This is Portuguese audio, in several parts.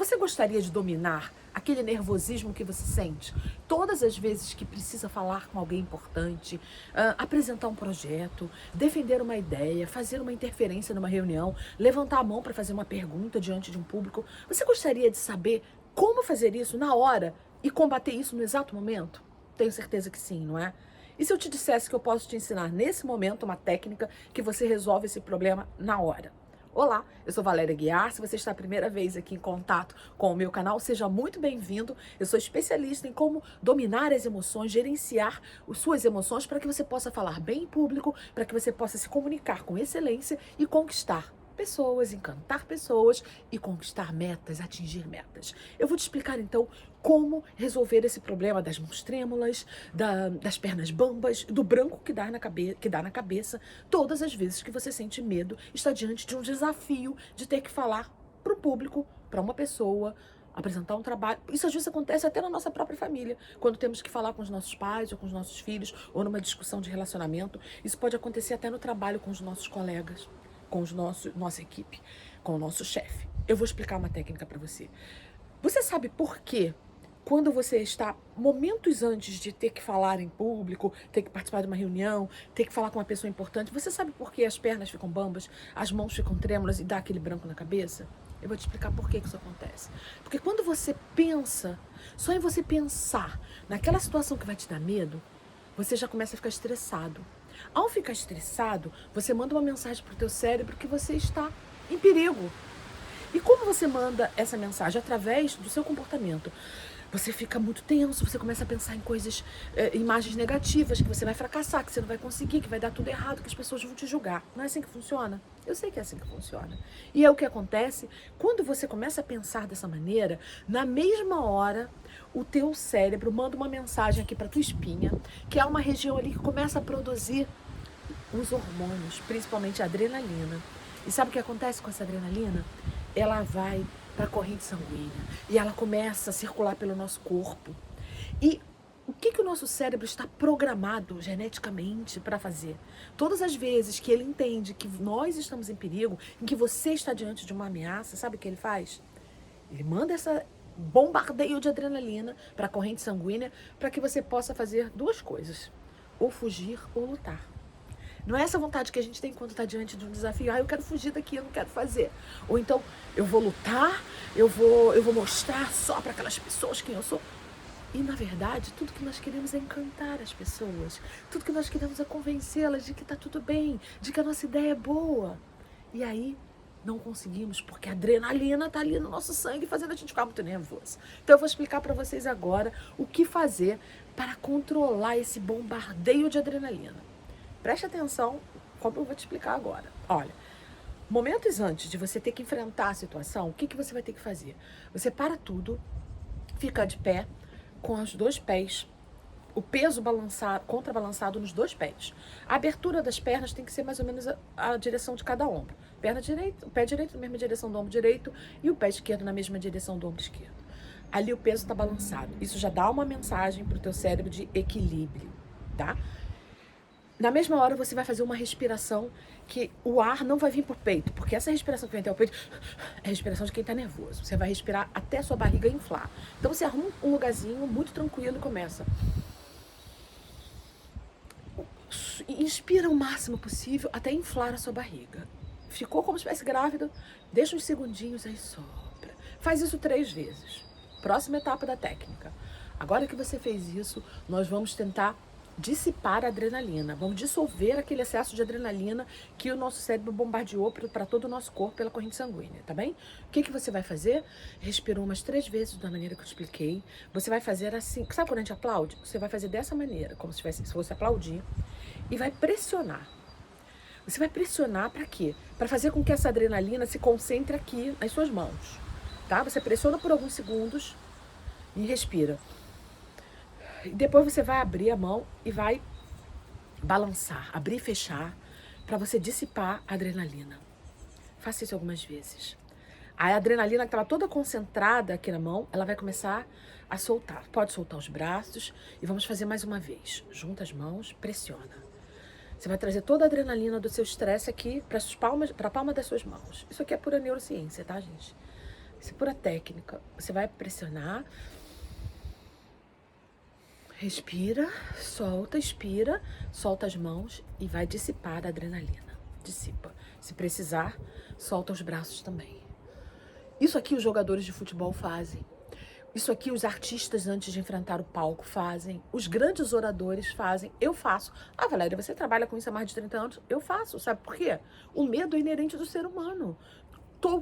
Você gostaria de dominar aquele nervosismo que você sente todas as vezes que precisa falar com alguém importante, apresentar um projeto, defender uma ideia, fazer uma interferência numa reunião, levantar a mão para fazer uma pergunta diante de um público? Você gostaria de saber como fazer isso na hora e combater isso no exato momento? Tenho certeza que sim, não é? E se eu te dissesse que eu posso te ensinar nesse momento uma técnica que você resolve esse problema na hora? Olá, eu sou Valéria Guiar. Se você está a primeira vez aqui em contato com o meu canal, seja muito bem-vindo. Eu sou especialista em como dominar as emoções, gerenciar as suas emoções para que você possa falar bem em público, para que você possa se comunicar com excelência e conquistar pessoas, encantar pessoas e conquistar metas, atingir metas. Eu vou te explicar então como resolver esse problema das mãos trêmulas, das pernas bambas, do branco que dá na cabeça, todas as vezes que você sente medo, está diante de um desafio de ter que falar para o público, para uma pessoa, apresentar um trabalho. Isso às vezes acontece até na nossa própria família, quando temos que falar com os nossos pais ou com os nossos filhos, ou numa discussão de relacionamento. Isso pode acontecer até no trabalho com os nossos colegas, com nossa equipe, com o nosso chefe. Eu vou explicar uma técnica para você. Você sabe por quê? Quando você está momentos antes de ter que falar em público, ter que participar de uma reunião, ter que falar com uma pessoa importante, você sabe por que as pernas ficam bambas, as mãos ficam trêmulas e dá aquele branco na cabeça? Eu vou te explicar por que isso acontece. Porque quando você pensa, só em você pensar naquela situação que vai te dar medo, você já começa a ficar estressado. Ao ficar estressado, você manda uma mensagem para o teu cérebro que você está em perigo. E como você manda essa mensagem? Através do seu comportamento. Você fica muito tenso, você começa a pensar em coisas, imagens negativas, que você vai fracassar, que você não vai conseguir, que vai dar tudo errado, que as pessoas vão te julgar. Não é assim que funciona? Eu sei que é assim que funciona. E é o que acontece quando você começa a pensar dessa maneira, na mesma hora, o teu cérebro manda uma mensagem aqui para tua espinha, que é uma região ali que começa a produzir os hormônios, principalmente a adrenalina. E sabe o que acontece com essa adrenalina? Ela vai para a corrente sanguínea e ela começa a circular pelo nosso corpo. E o que o nosso cérebro está programado geneticamente para fazer? Todas as vezes que ele entende que nós estamos em perigo, em que você está diante de uma ameaça, sabe o que ele faz? Ele manda essa bombardeio de adrenalina para a corrente sanguínea para que você possa fazer duas coisas: ou fugir ou lutar. Não é essa vontade que a gente tem quando está diante de um desafio. Eu quero fugir daqui, eu não quero fazer. Ou então, eu vou lutar, eu vou mostrar só para aquelas pessoas quem eu sou. E, na verdade, tudo que nós queremos é encantar as pessoas. Tudo que nós queremos é convencê-las de que está tudo bem, de que a nossa ideia é boa. E aí, não conseguimos, porque a adrenalina está ali no nosso sangue, fazendo a gente ficar muito nervoso. Então, eu vou explicar para vocês agora o que fazer para controlar esse bombardeio de adrenalina. Preste atenção, como eu vou te explicar agora. Olha, momentos antes de você ter que enfrentar a situação, o que você vai ter que fazer? Você para tudo, fica de pé, com os dois pés, o peso contrabalançado nos dois pés. A abertura das pernas tem que ser mais ou menos a direção de cada ombro. Perna direita, o pé direito na mesma direção do ombro direito e o pé esquerdo na mesma direção do ombro esquerdo. Ali o peso está balançado. Isso já dá uma mensagem para o teu cérebro de equilíbrio, tá? Na mesma hora você vai fazer uma respiração que o ar não vai vir por peito, porque essa respiração que vem até o peito é a respiração de quem está nervoso. Você vai respirar até a sua barriga inflar. Então você arruma um lugarzinho muito tranquilo e começa. Inspira o máximo possível até inflar a sua barriga. Ficou como se estivesse grávida? Deixa uns segundinhos, aí sopra. Faz isso 3 vezes. Próxima etapa da técnica. Agora que você fez isso, nós vamos tentar dissipar a adrenalina. Vamos dissolver aquele excesso de adrenalina que o nosso cérebro bombardeou para todo o nosso corpo pela corrente sanguínea, tá bem? O que você vai fazer? Respirou umas 3 vezes da maneira que eu expliquei. Você vai fazer assim, sabe quando a gente aplaude? Você vai fazer dessa maneira, como se fosse aplaudir, e vai pressionar. Você vai pressionar para quê? Para fazer com que essa adrenalina se concentre aqui nas suas mãos, tá? Você pressiona por alguns segundos e respira. E depois você vai abrir a mão e vai balançar, abrir e fechar, para você dissipar a adrenalina. Faça isso algumas vezes. A adrenalina que estava toda concentrada aqui na mão, ela vai começar a soltar. Pode soltar os braços e vamos fazer mais uma vez. Junta as mãos, pressiona. Você vai trazer toda a adrenalina do seu estresse aqui para a palma das suas mãos. Isso aqui é pura neurociência, tá, gente? Isso é pura técnica. Você vai pressionar, respira, solta, expira, solta as mãos e vai dissipar a adrenalina. Dissipa. Se precisar, solta os braços também. Isso aqui os jogadores de futebol fazem. Isso aqui os artistas antes de enfrentar o palco fazem. Os grandes oradores fazem. Eu faço. Ah, Valéria, você trabalha com isso há mais de 30 anos? Eu faço. Sabe por quê? O medo é inerente do ser humano.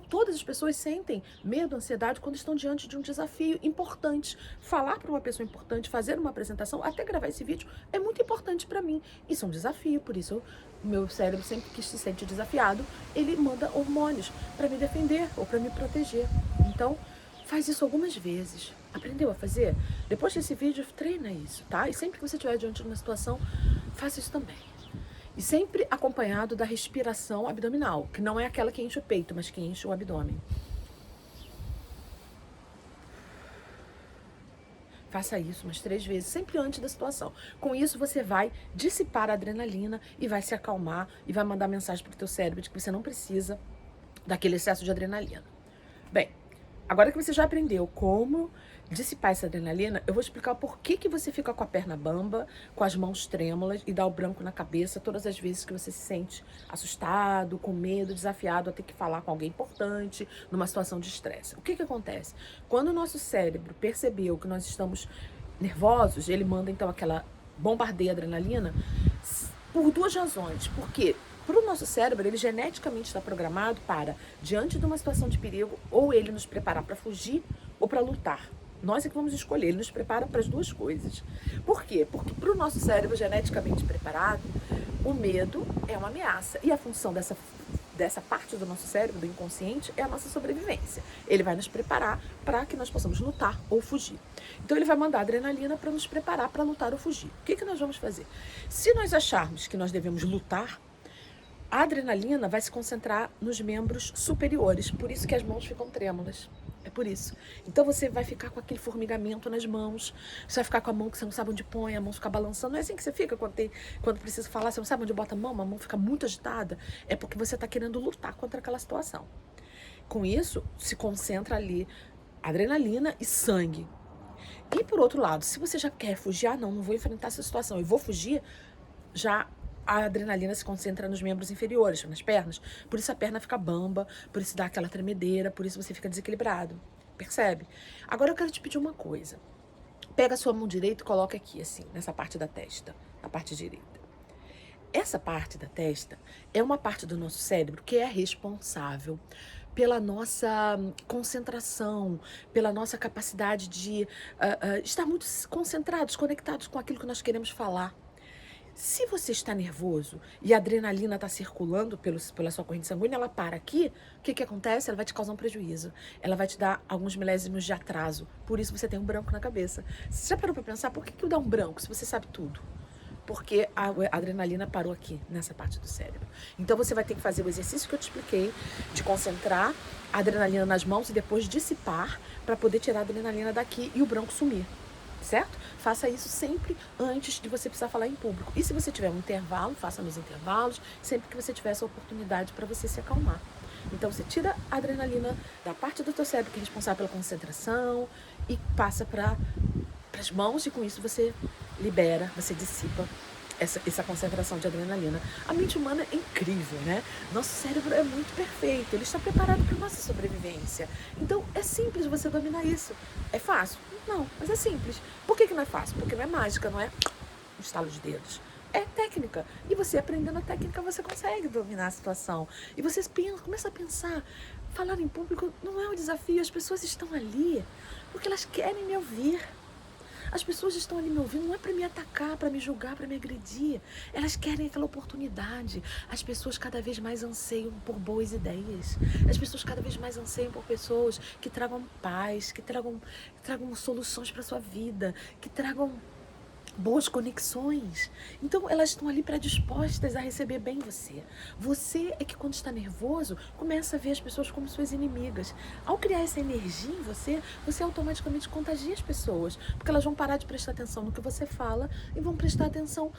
Todas as pessoas sentem medo, ansiedade quando estão diante de um desafio importante. Falar para uma pessoa importante, fazer uma apresentação, até gravar esse vídeo, é muito importante para mim. Isso é um desafio, por isso o meu cérebro, sempre que se sente desafiado, ele manda hormônios para me defender ou para me proteger. Então, faz isso algumas vezes. Aprendeu a fazer? Depois desse vídeo, treina isso, tá? E sempre que você estiver diante de uma situação, faça isso também. E sempre acompanhado da respiração abdominal, que não é aquela que enche o peito, mas que enche o abdômen. Faça isso umas 3 vezes, sempre antes da situação. Com isso, você vai dissipar a adrenalina e vai se acalmar e vai mandar mensagem para o teu cérebro de que você não precisa daquele excesso de adrenalina. Bem, agora que você já aprendeu como dissipar essa adrenalina, eu vou explicar o porquê que você fica com a perna bamba, com as mãos trêmulas e dá o branco na cabeça todas as vezes que você se sente assustado, com medo, desafiado a ter que falar com alguém importante, numa situação de estresse. O que acontece? Quando o nosso cérebro percebeu que nós estamos nervosos, ele manda então aquela bombardeia adrenalina por 2 razões. Por quê? Para o nosso cérebro, ele geneticamente está programado para, diante de uma situação de perigo, ou ele nos preparar para fugir ou para lutar. Nós é que vamos escolher, ele nos prepara para as 2 coisas. Por quê? Porque para o nosso cérebro geneticamente preparado, o medo é uma ameaça. E a função dessa parte do nosso cérebro, do inconsciente, é a nossa sobrevivência. Ele vai nos preparar para que nós possamos lutar ou fugir. Então ele vai mandar adrenalina para nos preparar para lutar ou fugir. O que nós vamos fazer? Se nós acharmos que nós devemos lutar, a adrenalina vai se concentrar nos membros superiores, por isso que as mãos ficam trêmulas. É por isso. Então você vai ficar com aquele formigamento nas mãos, você vai ficar com a mão que você não sabe onde põe, a mão fica balançando. Não é assim que você fica quando precisa falar, você não sabe onde bota a mão fica muito agitada. É porque você está querendo lutar contra aquela situação. Com isso, se concentra ali adrenalina e sangue. E por outro lado, se você já quer fugir, não vou enfrentar essa situação, eu vou fugir, já a adrenalina se concentra nos membros inferiores, nas pernas. Por isso a perna fica bamba, por isso dá aquela tremedeira, por isso você fica desequilibrado. Percebe? Agora eu quero te pedir uma coisa. Pega a sua mão direita e coloca aqui, assim, nessa parte da testa, na parte direita. Essa parte da testa é uma parte do nosso cérebro que é responsável pela nossa concentração, pela nossa capacidade de estar muito concentrados, conectados com aquilo que nós queremos falar. Se você está nervoso e a adrenalina está circulando pela sua corrente sanguínea, ela para aqui, o que acontece? Ela vai te causar um prejuízo. Ela vai te dar alguns milésimos de atraso. Por isso você tem um branco na cabeça. Você já parou para pensar por que dá um branco se você sabe tudo? Porque a adrenalina parou aqui, nessa parte do cérebro. Então você vai ter que fazer o exercício que eu te expliquei, de concentrar a adrenalina nas mãos e depois dissipar para poder tirar a adrenalina daqui e o branco sumir. Certo? Faça isso sempre antes de você precisar falar em público. E se você tiver um intervalo, faça nos intervalos, sempre que você tiver essa oportunidade para você se acalmar. Então você tira a adrenalina da parte do teu cérebro que é responsável pela concentração e passa para as mãos, e com isso você libera, você dissipa essa concentração de adrenalina. A mente humana é incrível, né? Nosso cérebro é muito perfeito, ele está preparado para a nossa sobrevivência. Então é simples você dominar isso. É fácil? Não, mas é simples. Por que não é fácil? Porque não é mágica, não é um estalo de dedos. É técnica. E você aprendendo a técnica, você consegue dominar a situação. E você começa a pensar, falar em público não é um desafio, as pessoas estão ali porque elas querem me ouvir. As pessoas estão ali me ouvindo, não é para me atacar, para me julgar, para me agredir. Elas querem aquela oportunidade. As pessoas cada vez mais anseiam por boas ideias. As pessoas cada vez mais anseiam por pessoas que tragam paz, que tragam soluções para a sua vida, que tragam boas conexões. Então, elas estão ali predispostas a receber bem você. Você é que, quando está nervoso, começa a ver as pessoas como suas inimigas. Ao criar essa energia em você, você automaticamente contagia as pessoas, porque elas vão parar de prestar atenção no que você fala e vão prestar atenção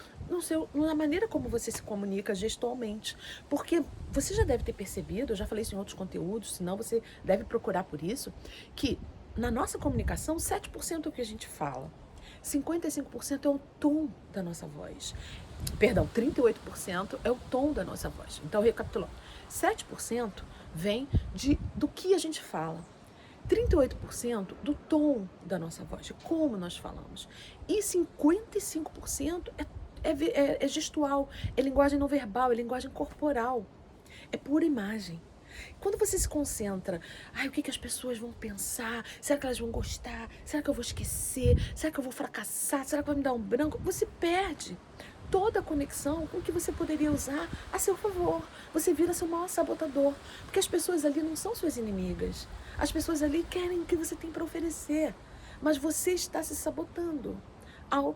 na maneira como você se comunica gestualmente. Porque você já deve ter percebido, eu já falei isso em outros conteúdos, senão você deve procurar por isso, que na nossa comunicação, 7% é o que a gente fala. 55% é o tom da nossa voz. Perdão, 38% é o tom da nossa voz. Então, recapitulando, 7% vem do que a gente fala. 38% do tom da nossa voz, de como nós falamos. E 55% é gestual, é linguagem não verbal, é linguagem corporal. É pura imagem. Quando você se concentra, o que as pessoas vão pensar? Será que elas vão gostar? Será que eu vou esquecer? Será que eu vou fracassar? Será que vai me dar um branco? Você perde toda a conexão com o que você poderia usar a seu favor. Você vira seu maior sabotador. Porque as pessoas ali não são suas inimigas. As pessoas ali querem o que você tem para oferecer. Mas você está se sabotando ao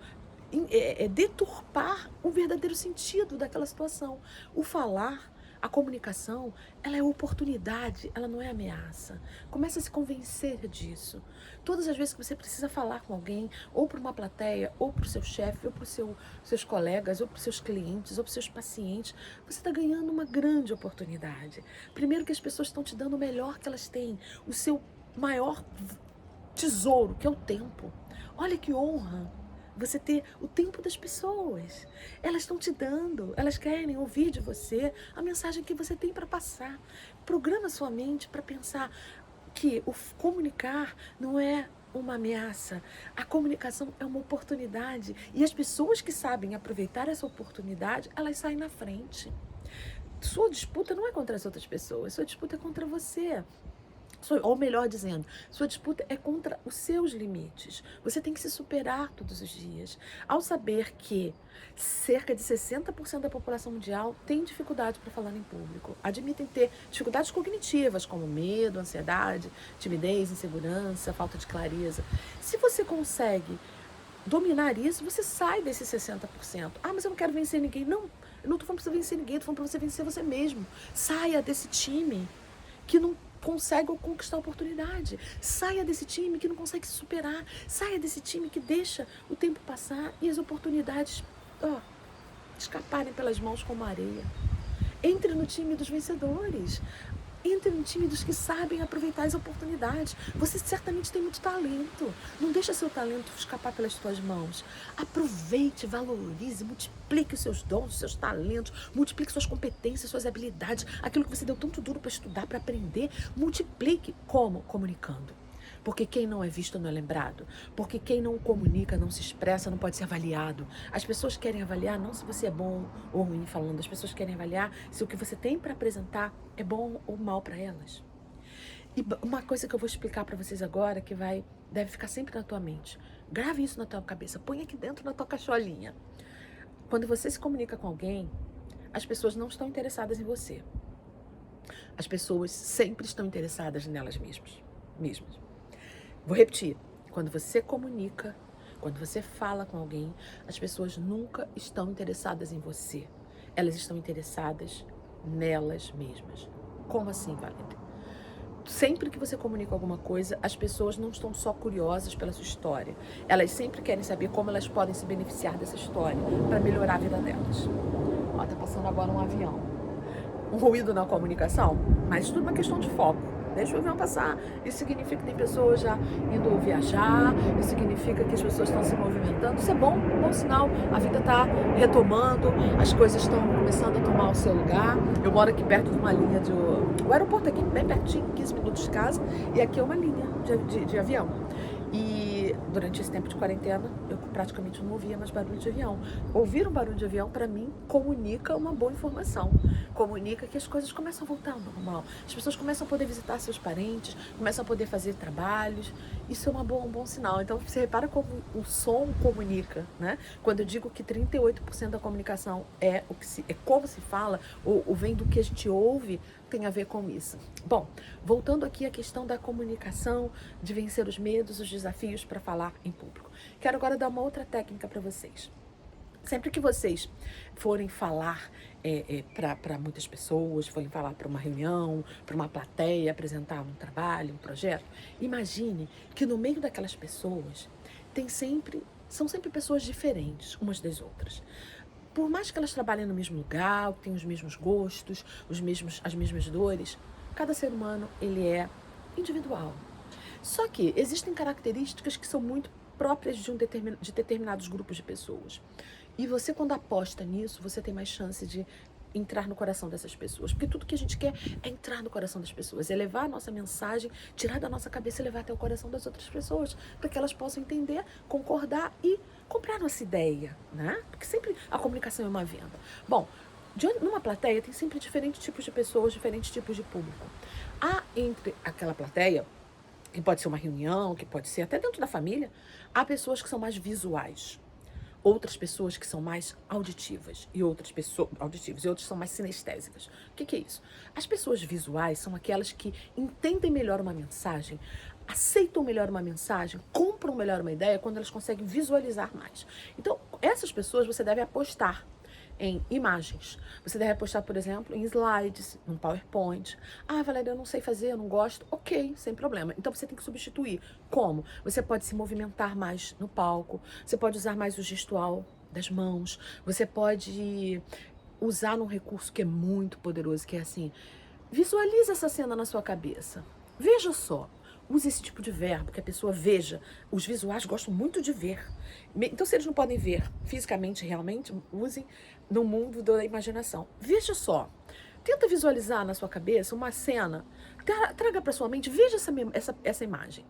deturpar o verdadeiro sentido daquela situação. O falar, a comunicação, ela é oportunidade, ela não é ameaça. Comece a se convencer disso. Todas as vezes que você precisa falar com alguém, ou para uma plateia, ou para o seu chefe, ou para os seus colegas, ou para os seus clientes, ou para os seus pacientes, você está ganhando uma grande oportunidade. Primeiro, que as pessoas estão te dando o melhor que elas têm, o seu maior tesouro, que é o tempo. Olha que honra você ter o tempo das pessoas. Elas estão te dando, elas querem ouvir de você a mensagem que você tem para passar. Programa sua mente para pensar que o comunicar não é uma ameaça. A comunicação é uma oportunidade. E as pessoas que sabem aproveitar essa oportunidade, elas saem na frente. Sua disputa não é contra as outras pessoas, sua disputa é contra você. Ou melhor dizendo, sua disputa é contra os seus limites. Você tem que se superar todos os dias. Ao saber que cerca de 60% da população mundial tem dificuldade para falar em público, admitem ter dificuldades cognitivas, como medo, ansiedade, timidez, insegurança, falta de clareza. Se você consegue dominar isso, você sai desses 60%. Mas eu não quero vencer ninguém. Não, eu não estou falando para você vencer ninguém, estou falando para você vencer você mesmo. Saia desse time que não consegue conquistar a oportunidade. Saia desse time que não consegue se superar. Saia desse time que deixa o tempo passar e as oportunidades escaparem pelas mãos como areia. Entre no time dos vencedores. Entre no time dos que sabem aproveitar as oportunidades. Você certamente tem muito talento. Não deixa seu talento escapar pelas suas mãos. Aproveite, valorize, multiplique os seus dons, os seus talentos, multiplique suas competências, suas habilidades, aquilo que você deu tanto duro para estudar, para aprender. Multiplique. Como? Comunicando. Porque quem não é visto não é lembrado. Porque quem não comunica, não se expressa, não pode ser avaliado. As pessoas querem avaliar não se você é bom ou ruim falando. As pessoas querem avaliar se o que você tem para apresentar é bom ou mal para elas. E uma coisa que eu vou explicar para vocês agora, que deve ficar sempre na tua mente. Grave isso na tua cabeça. Põe aqui dentro na tua cacholinha. Quando você se comunica com alguém, as pessoas não estão interessadas em você. As pessoas sempre estão interessadas nelas mesmas. Vou repetir, quando você comunica, quando você fala com alguém, as pessoas nunca estão interessadas em você. Elas estão interessadas nelas mesmas. Como assim, Valéria? Sempre que você comunica alguma coisa, as pessoas não estão só curiosas pela sua história. Elas sempre querem saber como elas podem se beneficiar dessa história para melhorar a vida delas. Tá passando agora um avião. Um ruído na comunicação, mas tudo uma questão de foco. Deixa o avião passar. Isso significa que tem pessoas já indo viajar, isso significa que as pessoas estão se movimentando. Isso é bom sinal. A vida está retomando, as coisas estão começando a tomar o seu lugar. Eu moro aqui perto de uma linha o aeroporto aqui, bem pertinho, 15 minutos de casa, e aqui é uma linha de avião. E durante esse tempo de quarentena, eu praticamente não ouvia mais barulho de avião. Ouvir um barulho de avião, para mim, comunica uma boa informação. Comunica que as coisas começam a voltar ao normal. As pessoas começam a poder visitar seus parentes, começam a poder fazer trabalhos. Isso é um bom sinal. Então, você repara como o som comunica, né? Quando eu digo que 38% da comunicação é como se fala, ou vem do que a gente ouve, tem a ver com isso? Bom, voltando aqui à questão da comunicação, de vencer os medos, os desafios para falar em público. Quero agora dar uma outra técnica para vocês. Sempre que vocês forem falar para muitas pessoas, forem falar para uma reunião, para uma plateia, apresentar um trabalho, um projeto, imagine que no meio daquelas pessoas são sempre pessoas diferentes umas das outras. Por mais que elas trabalhem no mesmo lugar, tenham os mesmos gostos, as mesmas dores, cada ser humano ele é individual. Só que existem características que são muito próprias de determinados grupos de pessoas. E você, quando aposta nisso, você tem mais chance de entrar no coração dessas pessoas. Porque tudo que a gente quer é entrar no coração das pessoas, é levar a nossa mensagem, tirar da nossa cabeça e levar até o coração das outras pessoas, para que elas possam entender, concordar e comprar nossa ideia, né? Porque sempre a comunicação é uma venda. Bom, numa plateia tem sempre diferentes tipos de pessoas, diferentes tipos de público. Há entre aquela plateia, que pode ser uma reunião, que pode ser até dentro da família, há pessoas que são mais visuais. Outras pessoas que são mais auditivas e outras são mais sinestésicas. O que é isso? As pessoas visuais são aquelas que entendem melhor uma mensagem, aceitam melhor uma mensagem, compram melhor uma ideia quando elas conseguem visualizar mais. Então, essas pessoas você deve apostar em imagens. Você deve apostar, por exemplo, em slides, num PowerPoint. Ah, Valéria, eu não sei fazer, eu não gosto. Ok, sem problema. Então você tem que substituir. Como? Você pode se movimentar mais no palco, você pode usar mais o gestual das mãos, você pode usar um recurso que é muito poderoso, que é assim, visualiza essa cena na sua cabeça. Veja só. Use esse tipo de verbo, que a pessoa veja. Os visuais gostam muito de ver. Então, se eles não podem ver fisicamente, realmente, usem no mundo da imaginação. Veja só. Tenta visualizar na sua cabeça uma cena. Traga para sua mente, veja essa imagem.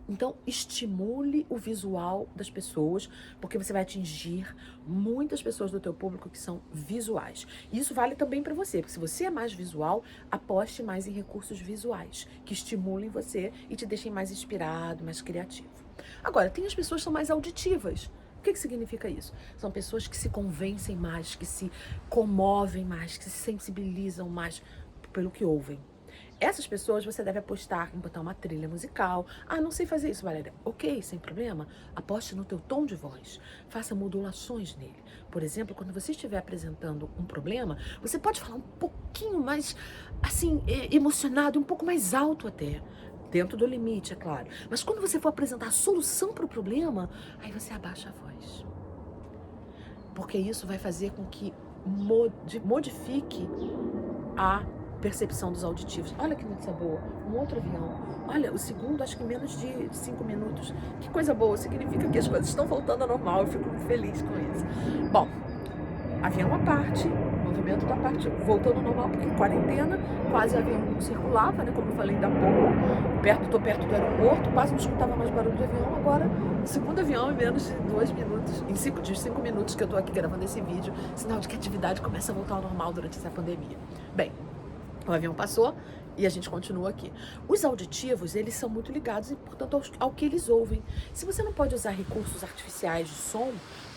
Então, estimule o visual das pessoas, porque você vai atingir muitas pessoas do teu público que são visuais. E isso vale também para você, porque se você é mais visual, aposte mais em recursos visuais, que estimulem você e te deixem mais inspirado, mais criativo. Agora, tem as pessoas que são mais auditivas. O que significa isso? São pessoas que se convencem mais, que se comovem mais, que se sensibilizam mais pelo que ouvem. Essas pessoas você deve apostar em botar uma trilha musical. Ah, não sei fazer isso, Valéria. Ok, sem problema. Aposte no teu tom de voz. Faça modulações nele. Por exemplo, quando você estiver apresentando um problema, você pode falar um pouquinho mais, assim, emocionado, um pouco mais alto até. Dentro do limite, é claro. Mas quando você for apresentar a solução para o problema, aí você abaixa a voz. Porque isso vai fazer com que modifique a percepção dos auditivos. Olha que notícia boa, um outro avião. Olha, o segundo, acho que em menos de 5 minutos. Que coisa boa, significa que as coisas estão voltando ao normal. Eu fico muito feliz com isso. Bom, avião à parte, movimento da parte, voltando ao normal, porque quarentena, quase avião não circulava, né? Como eu falei ainda há pouco. Tô perto do aeroporto, quase não escutava mais barulho de avião. Agora, o segundo avião em menos de 2 minutos, em 5 minutos que eu tô aqui gravando esse vídeo, sinal de que a atividade começa a voltar ao normal durante essa pandemia. Bem, o avião passou e a gente continua aqui. Os auditivos, eles são muito ligados, portanto, ao que eles ouvem. Se você não pode usar recursos artificiais de som,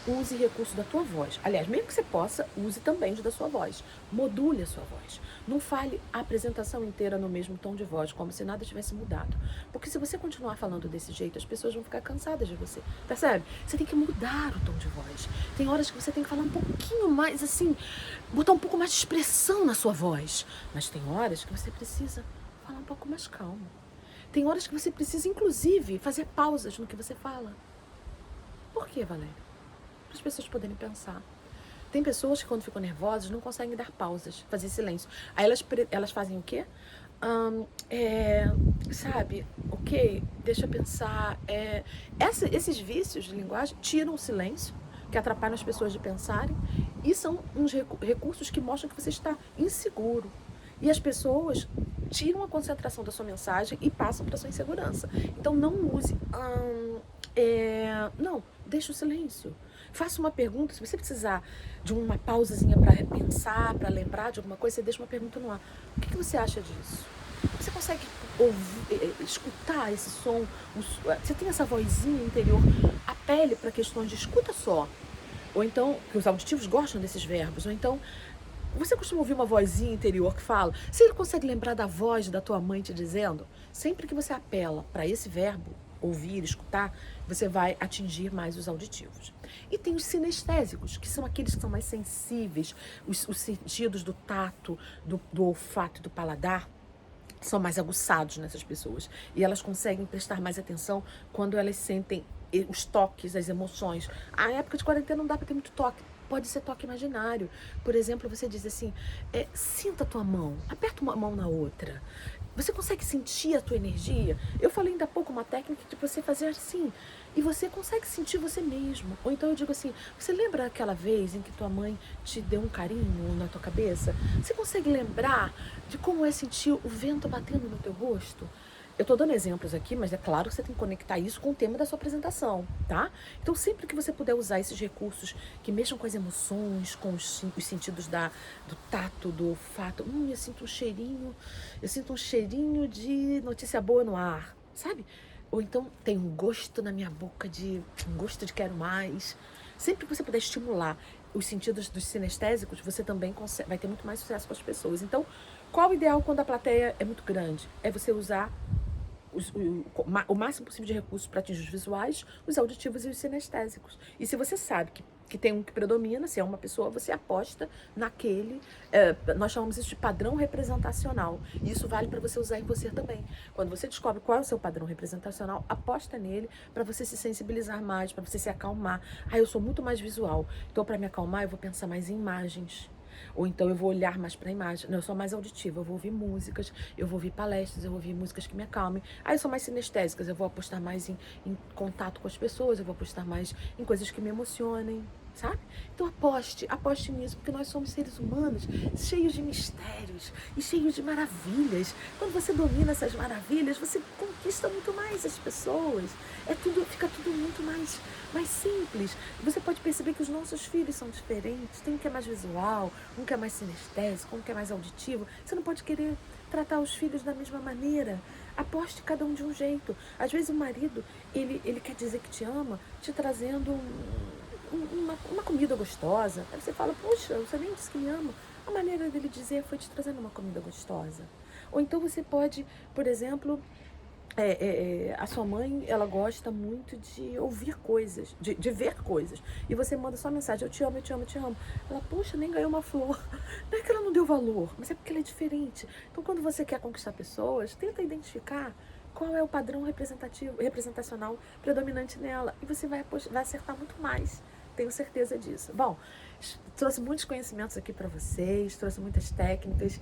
use recurso da tua voz. Aliás, mesmo que você possa, use também da sua voz. Module a sua voz. Não fale a apresentação inteira no mesmo tom de voz, como se nada tivesse mudado. Porque se você continuar falando desse jeito, as pessoas vão ficar cansadas de você. Percebe? Você tem que mudar o tom de voz. Tem horas que você tem que falar um pouquinho mais, assim, botar um pouco mais de expressão na sua voz. Mas tem horas que você precisa falar um pouco mais calmo. Tem horas que você precisa, inclusive, fazer pausas no que você fala. Por quê, Valéria? Para as pessoas poderem pensar. Tem pessoas que quando ficam nervosas não conseguem dar pausas, fazer silêncio. Aí elas fazem o quê? Sabe, ok, deixa eu pensar. Esses vícios de linguagem tiram o silêncio, que atrapalham as pessoas de pensarem, e são uns recursos que mostram que você está inseguro. E as pessoas tiram a concentração da sua mensagem e passam para sua insegurança. Então não use. Não, deixa o silêncio. Faça uma pergunta. Se você precisar de uma pausazinha para pensar, para lembrar de alguma coisa, você deixa uma pergunta no ar. O que você acha disso? Você consegue escutar esse som? Você tem essa vozinha interior? Apele para questões de escuta só. Ou então, que os auditivos gostam desses verbos. Ou então, Você costuma ouvir uma vozinha interior que fala? Você consegue lembrar da voz da tua mãe te dizendo? Sempre que você apela para esse verbo, ouvir, escutar, você vai atingir mais os auditivos. E tem os sinestésicos, que são aqueles que são mais sensíveis, os sentidos do tato, do olfato e do paladar são mais aguçados nessas pessoas. E elas conseguem prestar mais atenção quando elas sentem os toques, as emoções. A época de quarentena não dá para ter muito toque. Pode ser toque imaginário. Por exemplo, você diz assim, sinta a tua mão, aperta uma mão na outra. Você consegue sentir a tua energia? Eu falei ainda há pouco uma técnica de você fazer assim, e você consegue sentir você mesmo. Ou então eu digo assim, você lembra aquela vez em que tua mãe te deu um carinho na tua cabeça? Você consegue lembrar de como é sentir o vento batendo no teu rosto? Eu estou dando exemplos aqui, mas é claro que você tem que conectar isso com o tema da sua apresentação, tá? Então, sempre que você puder usar esses recursos que mexam com as emoções, com os sentidos do tato, do olfato, eu sinto um cheirinho de notícia boa no ar, sabe? Ou então tem um gosto na minha boca um gosto de quero mais. Sempre que você puder estimular os sentidos dos sinestésicos, você também vai ter muito mais sucesso com as pessoas. Então, qual o ideal quando a plateia é muito grande? É você usar o máximo possível de recursos para atingir os visuais, os auditivos e os sinestésicos. E se você sabe que tem um que predomina, se é uma pessoa, você aposta naquele, nós chamamos isso de padrão representacional. E isso vale para você usar em você também. Quando você descobre qual é o seu padrão representacional, aposta nele para você se sensibilizar mais, para você se acalmar. Eu sou muito mais visual, então para me acalmar eu vou pensar mais em imagens. Ou então eu vou olhar mais para a imagem. Não, eu sou mais auditiva, eu vou ouvir músicas, eu vou ouvir palestras, eu vou ouvir músicas que me acalmem. Eu sou mais sinestésicas, eu vou apostar mais em contato com as pessoas, eu vou apostar mais em coisas que me emocionem, sabe? Então aposte nisso, porque nós somos seres humanos cheios de mistérios e cheios de maravilhas. Quando você domina essas maravilhas, você conquista muito mais as pessoas. Fica tudo muito mais simples. Você pode perceber que os nossos filhos são diferentes. Tem um que é mais visual, um que é mais sinestésico, um que é mais auditivo. Você não pode querer tratar os filhos da mesma maneira. Aposte cada um de um jeito. Às vezes o marido, ele quer dizer que te ama, te trazendo uma comida gostosa. Aí você fala, puxa, você nem disse que me ama. A maneira dele dizer foi te trazendo uma comida gostosa. Ou então você pode, por exemplo, a sua mãe, ela gosta muito de ouvir coisas, de ver coisas. E você manda só mensagem, eu te amo, eu te amo, eu te amo. Ela, poxa, nem ganhou uma flor. Não é que ela não deu valor, mas é porque ela é diferente. Então, quando você quer conquistar pessoas, tenta identificar qual é o padrão representacional predominante nela. E você vai acertar muito mais. Tenho certeza disso. Bom, trouxe muitos conhecimentos aqui para vocês, trouxe muitas técnicas.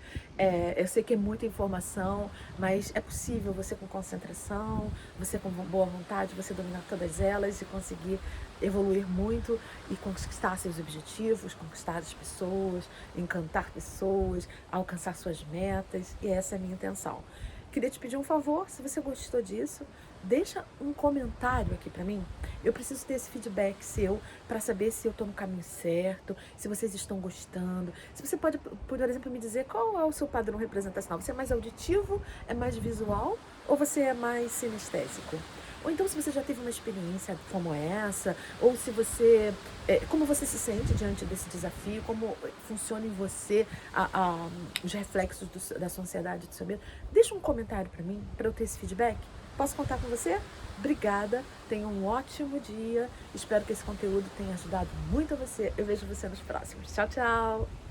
Eu sei que é muita informação, mas é possível você com concentração, você com boa vontade, você dominar todas elas e conseguir evoluir muito e conquistar seus objetivos, conquistar as pessoas, encantar pessoas, alcançar suas metas. E essa é a minha intenção. Queria te pedir um favor, se você gostou disso, deixa um comentário aqui pra mim. Eu preciso ter esse feedback seu para saber se eu estou no caminho certo, se vocês estão gostando. Se você pode, por exemplo, me dizer qual é o seu padrão representacional. Você é mais auditivo, é mais visual ou você é mais sinestésico? Ou então se você já teve uma experiência como essa, ou se você, como você se sente diante desse desafio, como funciona em você os reflexos da sua ansiedade, do seu medo. Deixa um comentário para mim, para eu ter esse feedback. Posso contar com você? Obrigada, tenha um ótimo dia. Espero que esse conteúdo tenha ajudado muito a você. Eu vejo você nos próximos. Tchau, tchau!